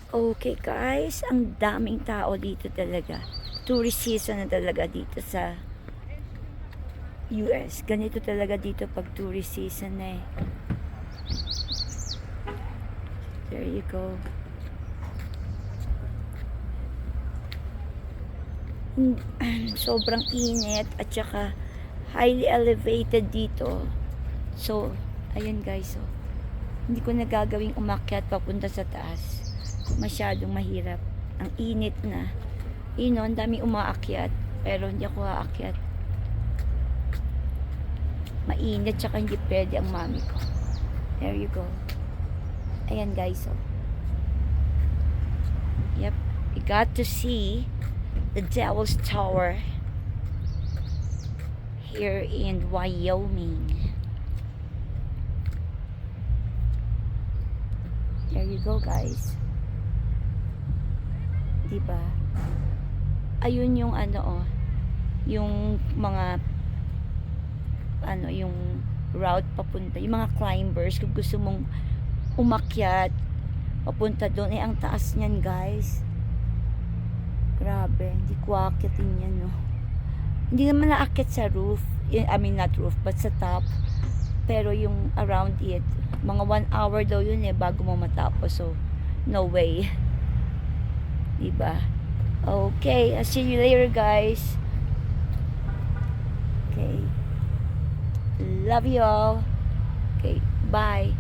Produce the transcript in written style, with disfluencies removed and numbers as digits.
Okay guys, ang daming tao dito talaga. Tourist season na talaga dito sa US. Ganito talaga dito pag tourist season na eh. There you go. Sobrang init at saka highly elevated dito. So, ayun guys, so, hindi ko nagagawing umakyat papunta sa taas. Masyadong mahirap. Ang init na. Ang dami umaakyat. Pero hindi ako aakyat. Mainit, tsaka hindi pwede ang mami ko. There you go. Ayan guys, so. Yep. We got to see the Devil's Tower here in Wyoming. There you go guys. Diba? Ayun yung yung mga yung route papunta, yung mga climbers kung gusto mong umakyat papunta doon, ang taas niyan guys. Grabe, hindi ko aakyatin yan, no. Hindi naman naakyat sa roof, I mean not roof but sa top, pero yung around it, mga 1 hour daw yun bago mo matapos, so no way. Diba? Okay, I'll see you later guys. Okay, love you all. Okay, bye.